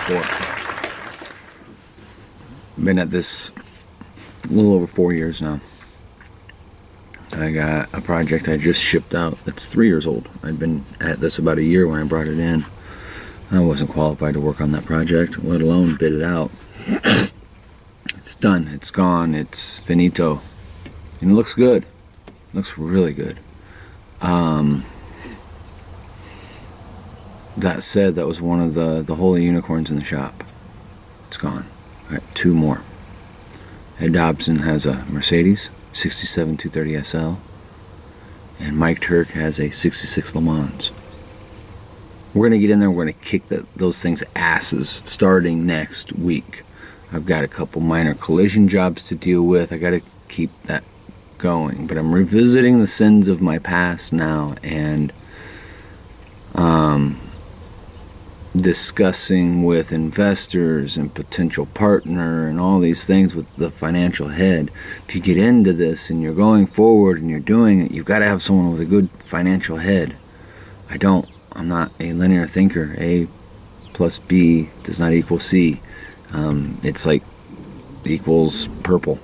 before. Been at this a little over 4 years now. I got a project I just shipped out that's 3 years old. I'd been at this about a year when I brought it in. I wasn't qualified to work on that project, let alone bid it out. It's done, it's gone, it's finito. And it looks good. It looks really good. That said, that was one of the holy unicorns in the shop. It's gone. I got 2 more. Ed Dobson has a Mercedes 67 230 SL, and Mike Turk has a 66 Le Mans. We're going to get in there, we're going to kick those things' asses starting next week. I've got a couple minor collision jobs to deal with. I got to keep that going, but I'm revisiting the sins of my past now and discussing with investors and potential partner and all these things with the financial head. If you get into this and you're going forward and you're doing it, you've got to have someone with a good financial head. I'm not a linear thinker. A plus B does not equal C. It's like equals purple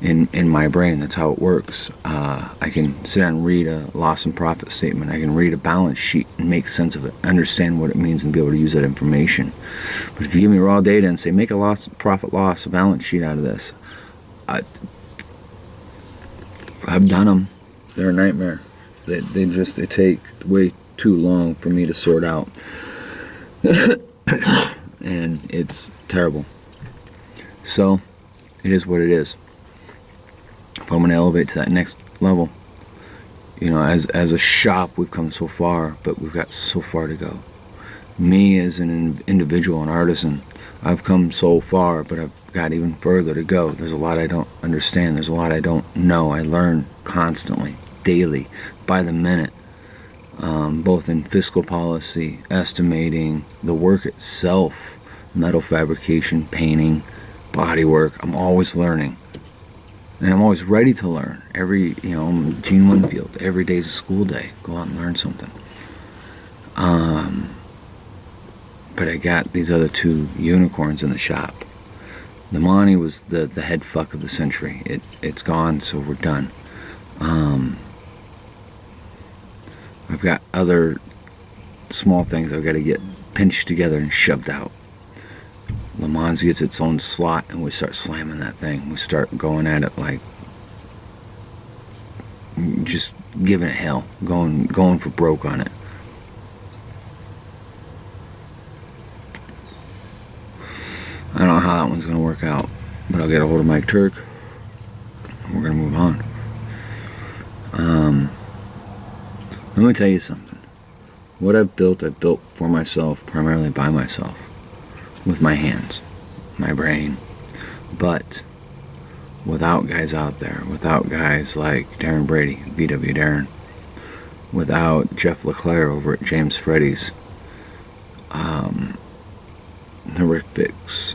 in my brain. That's how it works. I can sit down and read a loss and profit statement. I can read a balance sheet and make sense of it, understand what it means, and be able to use that information. But if you give me raw data and say, make a loss, profit loss, a balance sheet out of this, I've done them. They're a nightmare. They take way too long for me to sort out. And it's terrible. So, it is what it is. If I'm going to elevate to that next level, as a shop, we've come so far, but we've got so far to go. Me as an individual, an artisan, I've come so far, but I've got even further to go. There's a lot I don't understand. There's a lot I don't know. I learn constantly, daily, by the minute, both in fiscal policy, estimating, the work itself, metal fabrication, painting, body work. I'm always learning. And I'm always ready to learn. I'm Gene Winfield. Every day's a school day. Go out and learn something. But I got these other 2 unicorns in the shop. The Monty was the head fuck of the century. It's gone, so we're done. I've got other small things I've got to get pinched together and shoved out. Le Mans gets its own slot, and we start slamming that thing. We start going at it like just giving it hell, going for broke on it. I don't know how that one's going to work out, but I'll get a hold of Mike Turk, and we're going to move on. Let me tell you something. What I've built for myself, primarily by myself. With my hands, my brain, but without guys out there, without guys like Darren Brady, VW Darren, without Jeff LeClaire over at James Freddy's, the Rick Fix,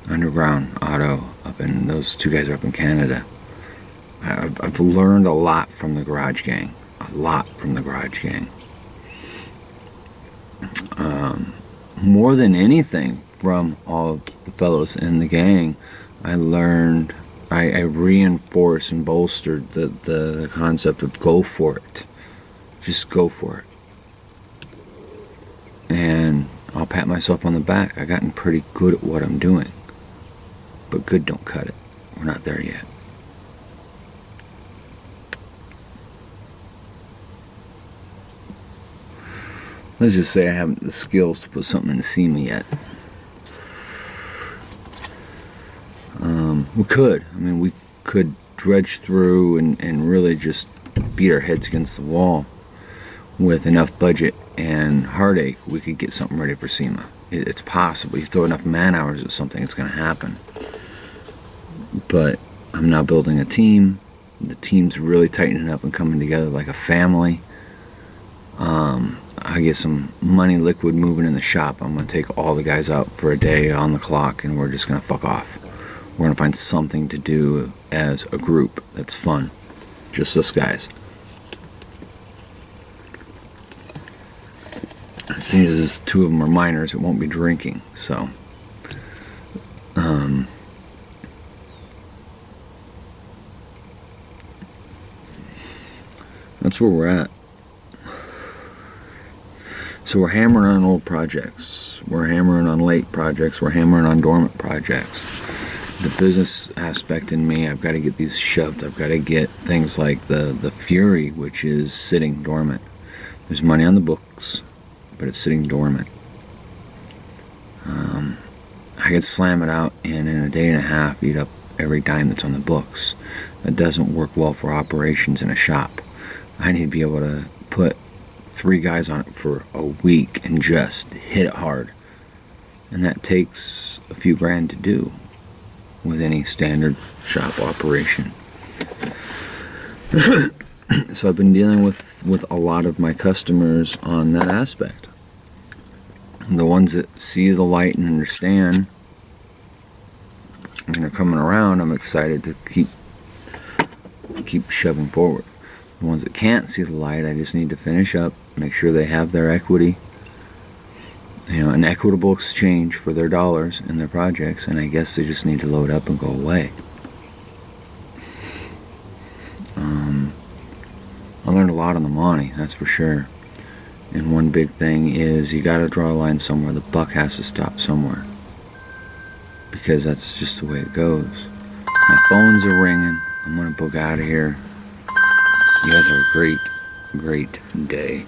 Underground Auto, those 2 guys are up in Canada. I've learned a lot from the Garage Gang, more than anything from all the fellows in the gang. I learned, I reinforced and bolstered the concept of go for it. Just go for it. And I'll pat myself on the back. I've gotten pretty good at what I'm doing. But good don't cut it. We're not there yet. Let's just say I haven't the skills to put something in the SEMA yet. We could. We could dredge through and really just beat our heads against the wall. With enough budget and heartache, we could get something ready for SEMA. It's possible. You throw enough man hours at something, it's going to happen. But I'm now building a team. The team's really tightening up and coming together like a family. I get some money liquid moving in the shop. I'm going to take all the guys out for a day on the clock, and we're just going to fuck off. We're going to find something to do as a group that's fun. Just us guys. Seeing as two of them are minors, it won't be drinking. So, that's where we're at. So we're hammering on old projects. We're hammering on late projects. We're hammering on dormant projects. The business aspect in me, I've got to get these shoved. I've got to get things like the Fury, which is sitting dormant. There's money on the books, but it's sitting dormant. I could slam it out and in a day and a half eat up every dime that's on the books. That doesn't work well for operations in a shop. I need to be able to put 3 guys on it for a week and just hit it hard. And that takes a few grand to do with any standard shop operation. So I've been dealing with a lot of my customers on that aspect. The ones that see the light and understand and are coming around, I'm excited to keep shoving forward. The ones that can't see the light, I just need to finish up, make sure they have their equity, an equitable exchange for their dollars and their projects, and I guess they just need to load up and go away. I learned a lot on the money, that's for sure. And one big thing is you got to draw a line somewhere. The buck has to stop somewhere, because that's just the way it goes. My phones are ringing. I'm gonna book out of here. You guys have a great day.